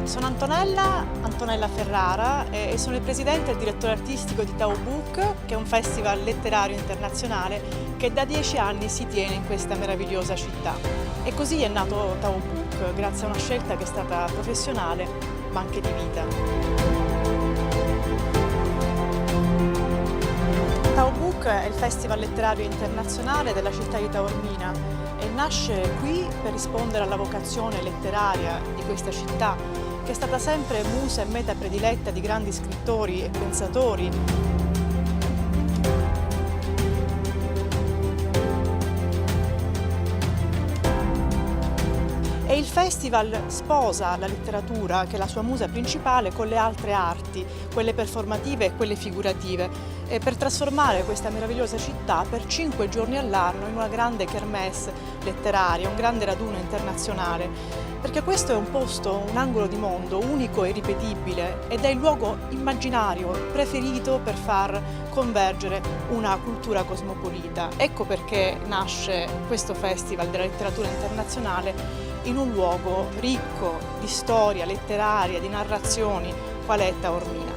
Sono Antonella Ferrara e sono il presidente e il direttore artistico di Tau Book, che è un festival letterario internazionale che da 10 anni si tiene in questa meravigliosa città. E così è nato Tau Book, grazie a una scelta che è stata professionale ma anche di vita. Tau Book è il festival letterario internazionale della città di Taormina e nasce qui per rispondere alla vocazione letteraria di questa città, che è stata sempre musa e meta prediletta di grandi scrittori e pensatori. E il festival sposa la letteratura, che è la sua musa principale, con le altre arti, quelle performative e quelle figurative, per trasformare questa meravigliosa città per 5 giorni all'anno in una grande kermesse letteraria, un grande raduno internazionale. Perché questo è un posto, un angolo di mondo unico e irripetibile, ed è il luogo immaginario preferito per far convergere una cultura cosmopolita. Ecco perché nasce questo Festival della letteratura internazionale in un luogo ricco di storia letteraria, di narrazioni, qual è Taormina.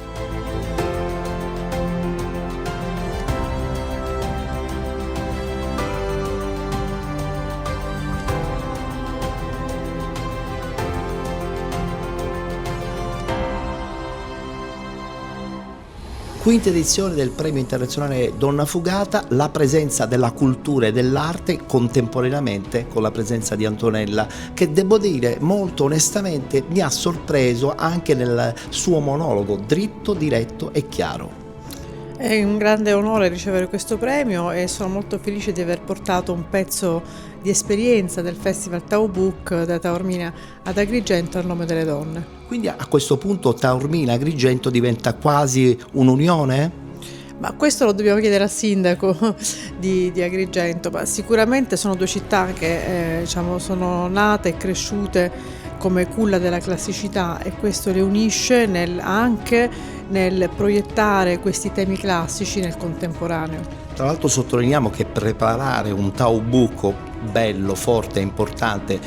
Quinta edizione del Premio Internazionale Donna Fugata, la presenza della cultura e dell'arte contemporaneamente con la presenza di Antonella, che devo dire molto onestamente mi ha sorpreso anche nel suo monologo, dritto, diretto e chiaro. È un grande onore ricevere questo premio e sono molto felice di aver portato un pezzo di esperienza del Festival Tau Book da Taormina ad Agrigento a nome delle donne. Quindi a questo punto Taormina-Agrigento diventa quasi un'unione? Ma questo lo dobbiamo chiedere al sindaco di Agrigento, ma sicuramente sono due città che sono nate e cresciute come culla della classicità, e questo le unisce anche nel proiettare questi temi classici nel contemporaneo. Tra l'altro sottolineiamo che preparare un Tau Book bello, forte e importante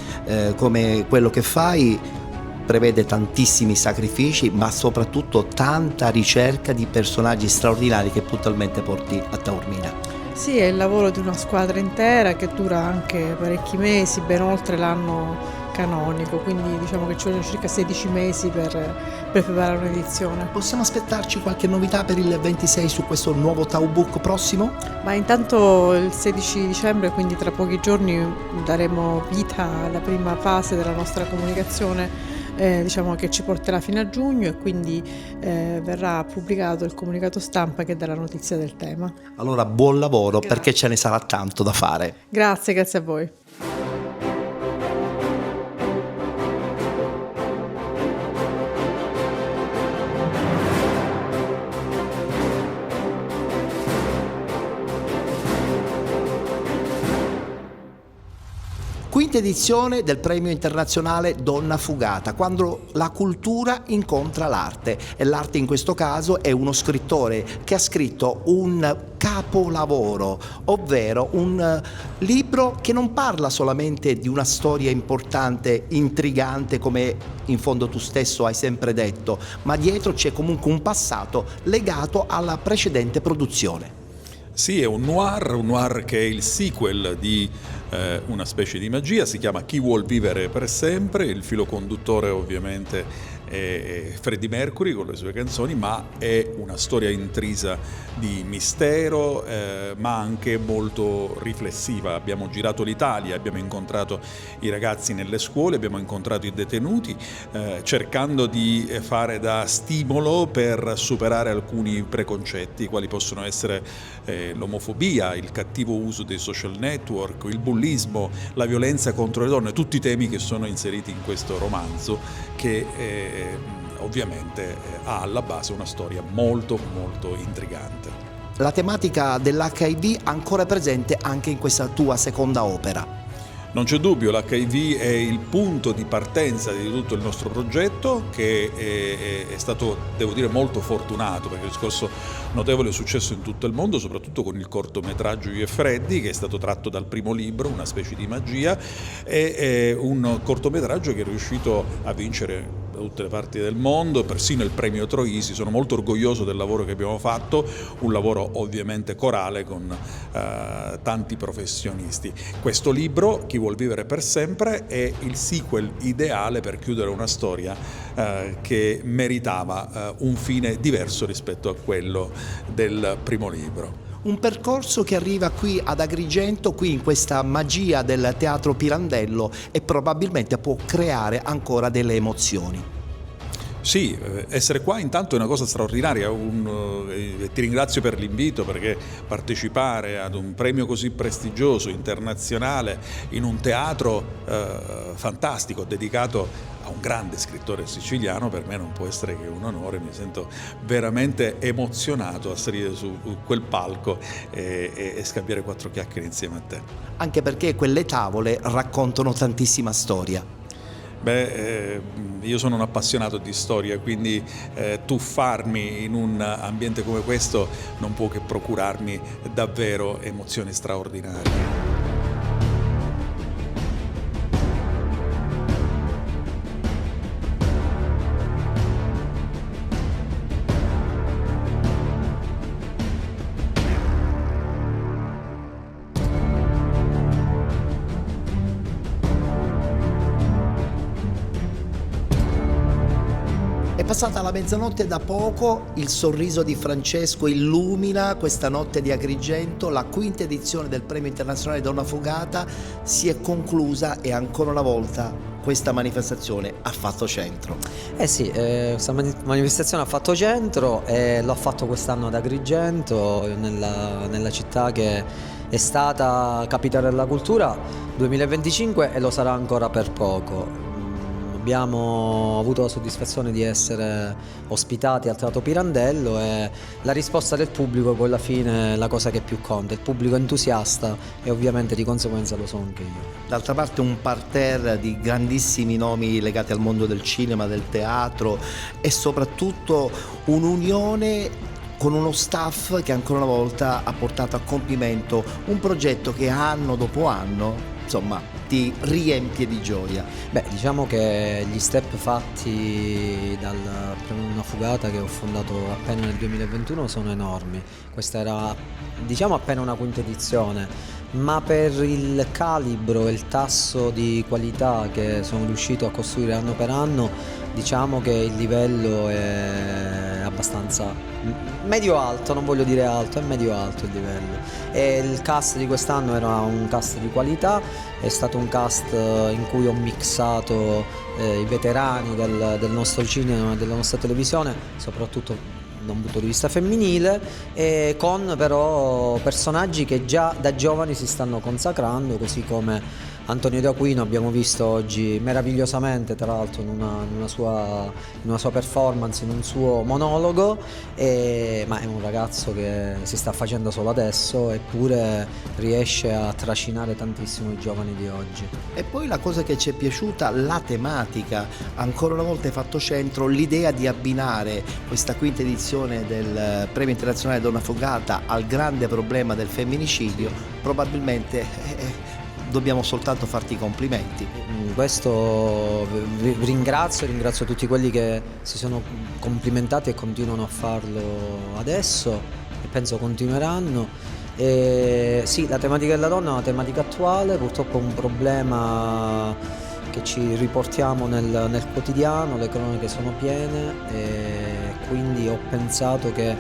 come quello che fai prevede tantissimi sacrifici, ma soprattutto tanta ricerca di personaggi straordinari che puntualmente porti a Taormina. Sì, è il lavoro di una squadra intera che dura anche parecchi mesi, ben oltre l'anno canonico, quindi diciamo che ci vogliono circa 16 mesi per preparare un'edizione. Possiamo aspettarci qualche novità per il 26 su questo nuovo Tau Book prossimo? Ma intanto il 16 dicembre, quindi tra pochi giorni, daremo vita alla prima fase della nostra comunicazione, diciamo che ci porterà fino a giugno, e quindi verrà pubblicato il comunicato stampa che darà notizia del tema. Allora buon lavoro, perché ce ne sarà tanto da fare. Grazie a voi. Quinta edizione del Premio Internazionale Donna Fugata, quando la cultura incontra l'arte, e l'arte in questo caso è uno scrittore che ha scritto un capolavoro, ovvero un libro che non parla solamente di una storia importante, intrigante, come in fondo tu stesso hai sempre detto, ma dietro c'è comunque un passato legato alla precedente produzione. Sì, è un noir che è il sequel di una specie di magia, si chiama Chi vuol vivere per sempre, il filo conduttore ovviamente è Freddie Mercury con le sue canzoni, ma è una storia intrisa di mistero, ma anche molto riflessiva. Abbiamo girato l'Italia, abbiamo incontrato i ragazzi nelle scuole, abbiamo incontrato i detenuti, cercando di fare da stimolo per superare alcuni preconcetti, quali possono essere l'omofobia, il cattivo uso dei social network, il bullismo, la violenza contro le donne, tutti i temi che sono inseriti in questo romanzo che ovviamente ha alla base una storia molto molto intrigante. La tematica dell'HIV ancora presente anche in questa tua seconda opera. Non c'è dubbio, l'HIV è il punto di partenza di tutto il nostro progetto, che è stato, devo dire, molto fortunato, perché il scorso notevole successo in tutto il mondo, soprattutto con il cortometraggio Io e Freddy, che è stato tratto dal primo libro, Una specie di magia, è un cortometraggio che è riuscito a vincere da tutte le parti del mondo, persino il premio Troisi. Sono molto orgoglioso del lavoro che abbiamo fatto, un lavoro ovviamente corale con tanti professionisti. Questo libro, Chi vuol vivere per sempre, è il sequel ideale per chiudere una storia che meritava un fine diverso rispetto a quello del primo libro. Un percorso che arriva qui ad Agrigento, qui in questa magia del Teatro Pirandello, e probabilmente può creare ancora delle emozioni. Sì, essere qua intanto è una cosa straordinaria, ti ringrazio per l'invito, perché partecipare ad un premio così prestigioso, internazionale, in un teatro fantastico, dedicato a un grande scrittore siciliano, per me non può essere che un onore. Mi sento veramente emozionato a salire su quel palco e scambiare 4 chiacchiere insieme a te. Anche perché quelle tavole raccontano tantissima storia. Io sono un appassionato di storia, quindi tuffarmi in un ambiente come questo non può che procurarmi davvero emozioni straordinarie. È passata la mezzanotte da poco, il sorriso di Francesco illumina questa notte di Agrigento, la quinta edizione del Premio Internazionale Donna Fugata si è conclusa e ancora una volta questa manifestazione ha fatto centro. Sì, questa manifestazione ha fatto centro e l'ho fatto quest'anno ad Agrigento, nella città che è stata capitale della cultura 2025 e lo sarà ancora per poco. Abbiamo avuto la soddisfazione di essere ospitati al Teatro Pirandello e la risposta del pubblico poi alla fine è la cosa che più conta. Il pubblico è entusiasta e ovviamente di conseguenza lo sono anche io. D'altra parte un parterre di grandissimi nomi legati al mondo del cinema, del teatro e soprattutto un'unione con uno staff che ancora una volta ha portato a compimento un progetto che anno dopo anno, insomma, ti riempie di gioia. Diciamo che gli step fatti dal Premio Una Fugata, che ho fondato appena nel 2021, sono enormi. Questa era, diciamo, appena una quinta edizione, ma per il calibro e il tasso di qualità che sono riuscito a costruire anno per anno, diciamo che il livello è abbastanza medio-alto, non voglio dire alto, è medio-alto il livello. E il cast di quest'anno era un cast di qualità, è stato un cast in cui ho mixato i veterani del nostro cinema e della nostra televisione, soprattutto da un punto di vista femminile, e con però personaggi che già da giovani si stanno consacrando, così come Antonio D'Aquino abbiamo visto oggi meravigliosamente, tra l'altro in una sua performance, in un suo monologo, ma è un ragazzo che si sta facendo solo adesso, eppure riesce a trascinare tantissimo i giovani di oggi. E poi la cosa che ci è piaciuta, la tematica, ancora una volta hai fatto centro l'idea di abbinare questa quinta edizione del Premio Internazionale Donna Affogata al grande problema del femminicidio. Probabilmente dobbiamo soltanto farti i complimenti. Questo ringrazio tutti quelli che si sono complimentati e continuano a farlo adesso e penso continueranno. Sì, la tematica della donna è una tematica attuale, purtroppo è un problema che ci riportiamo nel quotidiano, le cronache sono piene e quindi ho pensato che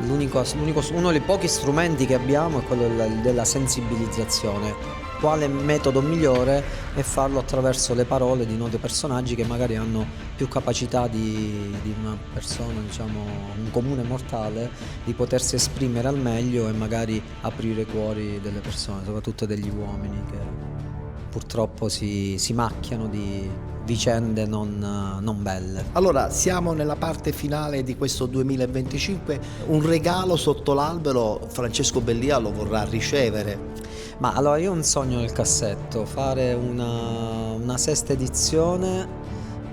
uno dei pochi strumenti che abbiamo è quello della sensibilizzazione. Quale metodo migliore è farlo attraverso le parole di noti personaggi che magari hanno più capacità di una persona, diciamo un comune mortale, di potersi esprimere al meglio e magari aprire i cuori delle persone, soprattutto degli uomini che purtroppo si macchiano di vicende non belle. Allora, siamo nella parte finale di questo 2025, un regalo sotto l'albero Francesco Bellia lo vorrà ricevere. Ma allora io ho un sogno nel cassetto, fare una sesta edizione,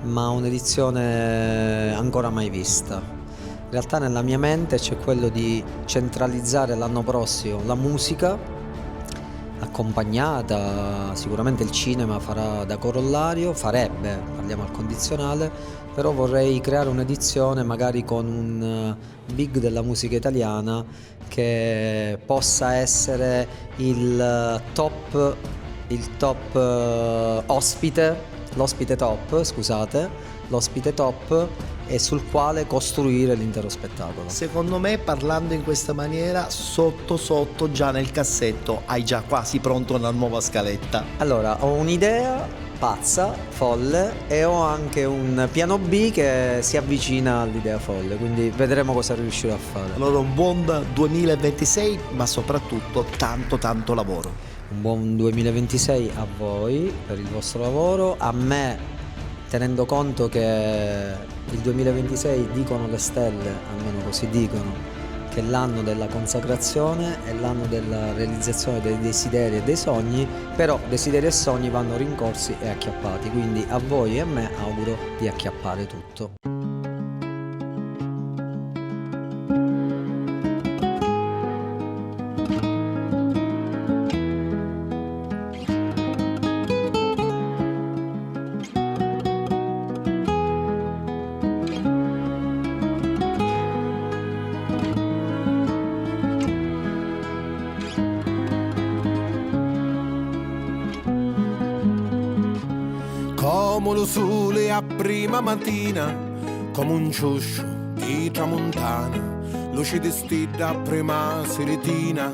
ma un'edizione ancora mai vista. In realtà nella mia mente c'è quello di centralizzare l'anno prossimo la musica, accompagnata, sicuramente il cinema farà da corollario, parliamo al condizionale, però vorrei creare un'edizione magari con un big della musica italiana che possa essere il top l'ospite top e sul quale costruire l'intero spettacolo. Secondo me, parlando in questa maniera, sotto già nel cassetto hai già quasi pronto una nuova scaletta. Allora, ho un'idea pazza, folle, e ho anche un piano B che si avvicina all'idea folle, quindi vedremo cosa riuscirò a fare. Allora un buon 2026, ma soprattutto tanto lavoro. Un buon 2026 a voi per il vostro lavoro, a me, tenendo conto che il 2026 dicono le stelle, almeno così dicono, che è l'anno della consacrazione, è l'anno della realizzazione dei desideri e dei sogni, però desideri e sogni vanno rincorsi e acchiappati, quindi a voi e a me auguro di acchiappare tutto. Come lo sole a prima mattina, come un ciuscio di tramontana, luce di stida a prima seletina,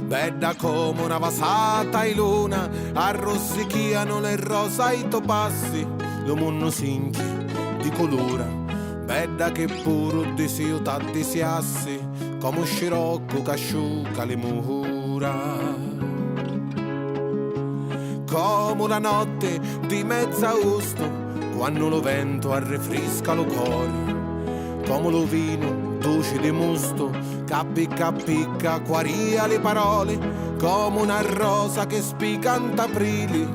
bella come una vasata di luna, arrossichiano le rosa ai topassi, lo munno sinchi di colore, bella che puro di siuta di siassi, come un scirocco che asciuga le mura. Come la notte di mezz'agosto, quando lo vento arrefrisca lo cuore, come lo vino dolce di mosto, che picca quaria le parole, come una rosa che spicanta aprili,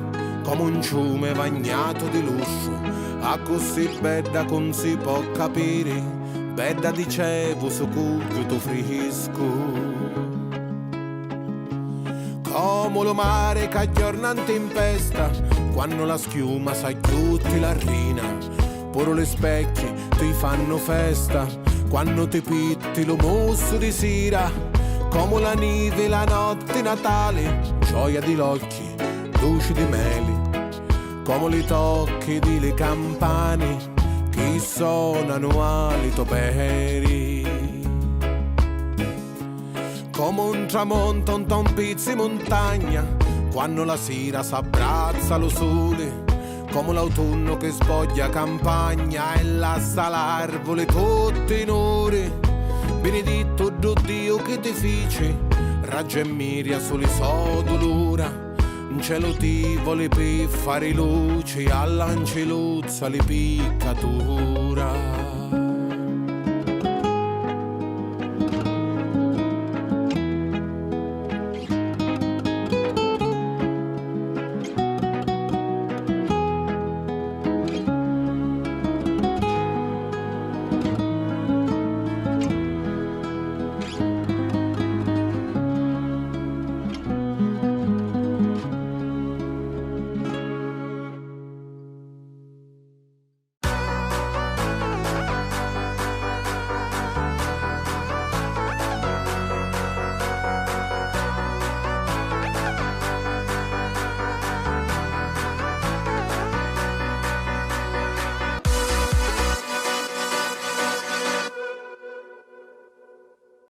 come un ciume bagnato di luscio, a così bella non si può capire, bella dicevo su cuglio tu frisco. Come lo mare che aggiorna in tempesta, quando la schiuma s'aggiutti la rina, pure le specchie ti fanno festa, quando ti pitti lo musso di sera, come la neve la notte natale, gioia di occhi, luci di meli, come li tocchi di le campane, che suonano ali toperi. Come un tramonto, un pizzo in montagna, quando la sera s'abbrazza lo sole, come l'autunno che spoglia campagna e lassa l'arvole tutti in ore. Benedetto Dio che ti fece, raggia e miria sulle so dolora, in cielo ti voli per fare luci, all'angeluzza li piccatura.